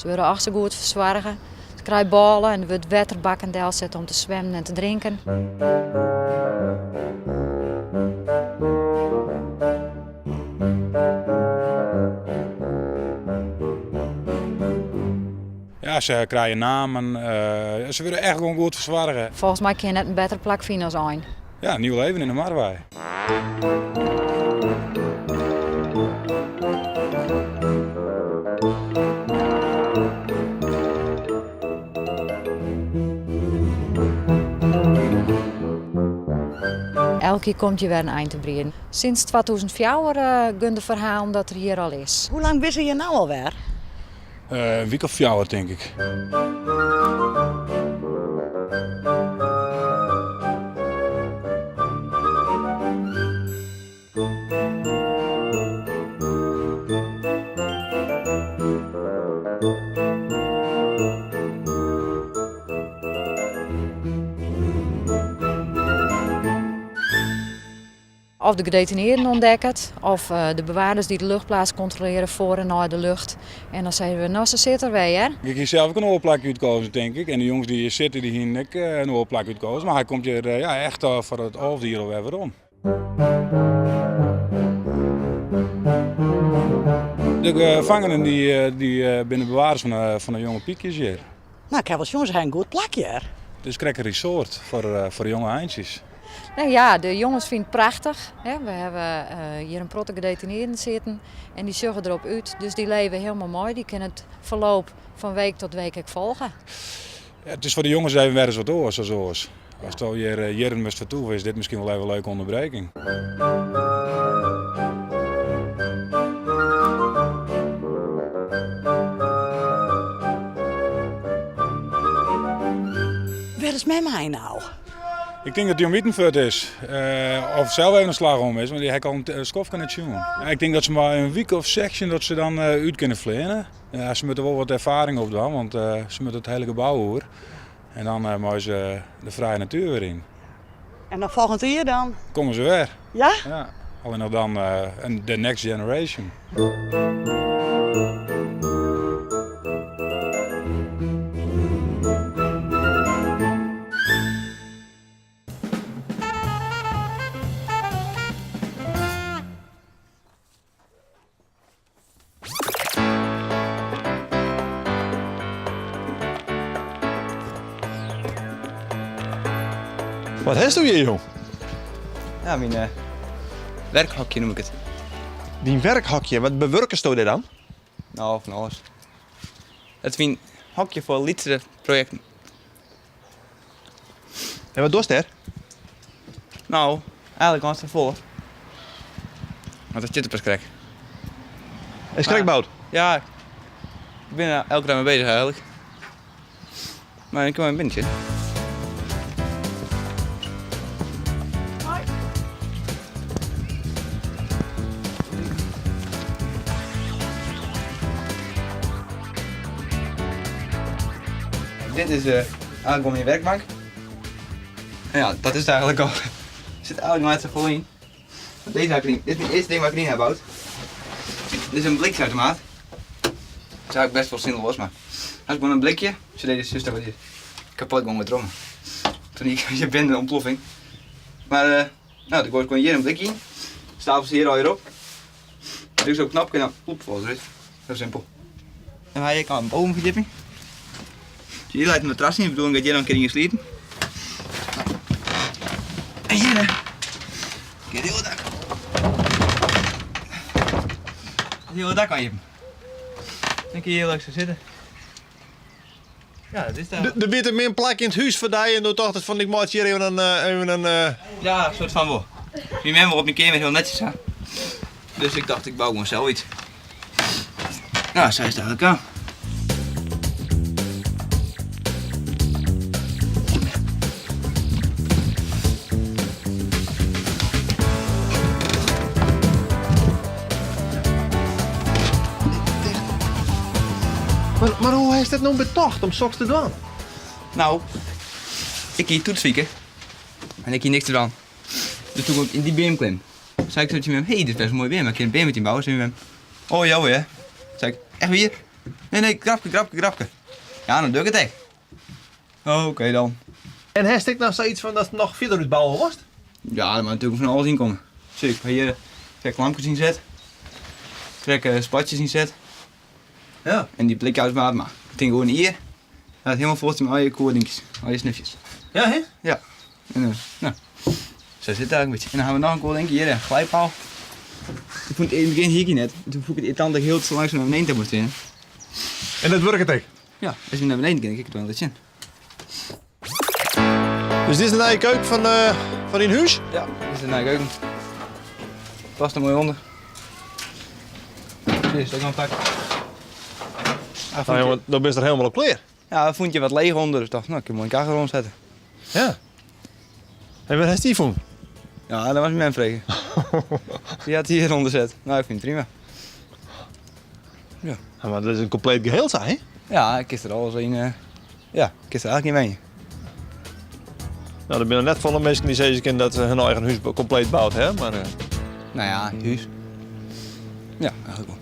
Ze worden ook zo goed verzorgd. Ze krijgen ballen en er wordt waterbak en deel zetten om te zwemmen en te drinken. Ja, ze krijgen namen. Ze worden echt gewoon goed verzorgd. Volgens mij kan je net een betere plek vinden als een. Ja, een nieuw leven in de Marwij. Elke keer komt je weer een eind te breien. Sinds 2004 gun de verhaal dat er hier al is. Hoe lang wist je nou alweer? Een week of 4, denk ik. Of de gedetineerden ontdekken het, of de bewaarders die de luchtplaats controleren voor en naar de lucht. En dan zeggen we, nou ze zit er weer. Ik heb zelf ook een oorplak uitgekozen, denk ik. En de jongens die hier zitten, die hier ook een oorplak uitgekozen. Maar hij komt hier echt voor het hoofddier of weer om. De gevangenen die binnen bewaarders van de jonge piekjes hier. Nou, ik heb wel jongens een goed plakje. Het is een resort voor jonge eindjes. Nou ja, de jongens vinden het prachtig. We hebben hier een protte gedetineerden zitten en die zorgen erop uit. Dus die leven helemaal mooi. Die kunnen het verloop van week tot week ook volgen. Ja, het is voor de jongens even weer eens wat oors. Als het al hier moest vertoeven is dit misschien wel even een leuke onderbreking. Waar is met mij nou? Ik denk dat hij om Wittenfurt is. Of zelf even een slag om is, maar die heeft al een skof kunnen tjoen. Ja, ik denk dat ze maar een week of 6 dat ze dan uit kunnen vliegen. Ja, ze moeten wel wat ervaring opdoen, want ze moeten het hele gebouw hoor. En dan mogen ze de vrije natuur weer in. En dan volgend jaar dan? Komen ze weer. Ja? Ja. Alleen nog dan de next generation. Wat heeft u hier, jong? Ja, mijn werkhokje noem ik het. Die werkhokje, wat bewerken ze daar dan? Nou, van alles. Het is een hokje voor litere projecten. En wat doe je er? Nou, eigenlijk was het vol. Want dat zit op een krek. Is krekbout? Ja, ik ben er elke dag mee bezig eigenlijk. Maar ik kom een binnetje. Dit is eigenlijk om je werkbank. En ja, dat is het eigenlijk al. Er zit eigenlijk maar zo vol in. Dit is het eerste ding wat ik niet heb gebouwd. Dit is een blikautomaat. Dat is eigenlijk best wel zinloos, maar als ik gewoon een blikje, ze deed de zuster wat is kapot gewoon met rommen. Toen ik je bent een ontploffing. Maar nou, dan gooi ik gewoon hier een blikje in. Stapel ze hier al hierop. Druk zo op knopje en dan ploep, valt eruit. Zo simpel. En dan ga je aan een bovenverdieping. Hier laat het matras in, de bedoeling dat jij dan een keer in je sliepen. En hier, het hele dak. Het hele dak aan je. Dan kun je heel leuk zo zitten. Ja, dat is daar. Er wordt meer een plek in het huis voor die en toen dacht ik van ik maak hier even een Ja, een soort van wel. Je bent wel op een keer met heel netjes aan. Dus ik dacht ik bouw gewoon zelf iets. Nou, zo is het eigenlijk aan. Maar hoe heeft het nou betocht om soks te doen? Nou, ik hier toetswieken. En ik hier niks te doen. Dus toen ik in die beam klim, zei ik zo met hem, hey, dit is best mooi weer, maar ik kan een beam met je bouwen. Zei hij, oh ja, hè? Zei ik, echt weer? Nee, grapje. Ja, dan doe ik het echt. Oké dan. En heeft ik nou zoiets van dat het nog verder uitbouwen was? Ja, dat moet natuurlijk van alles in komen. Zie ik hier trek lampjes inzet. Trek spatjes inzet. Ja. En die blik uitmaat maar. Ik denk gewoon hier. Dat helemaal vol met al je koordingjes. Al je snufjes. Ja, hè? Ja. En nou. Zo zit het eigenlijk een beetje. En dan gaan we nog een koordingje hier, een glijpaal. Ik vond het in het begin hier net. Toen voel ik het irritant dat ik heel te langzaam naar beneden moest in. En dat werkt het ook. Ja, als je naar beneden kijkt, kijk ik het wel eens in. Dus dit is de nieuwe keuken van in huis? Ja, dit is de nieuwe keuken. Past er mooi onder. Hier is het ook nog een pak. Nou jongen, dan ben je er helemaal op klaar. Ja, vond je wat leeg onder, dus dacht nou, ik kan mooi een kachel rondzetten. Ja. En wat heeft die van? Ja, dat was mijn vregen. Die had hij hieronder zet. Nou, ik vind het prima. Ja, maar dat is een compleet geheel, hè? Ja, ik is er alles in. Ja, ik is er eigenlijk niet mee. Nou, er zijn net volle mensen die zeggen dat ze hun eigen huis compleet bouwt, hè? Maar, Nou ja, huis. Ja, eigenlijk wel.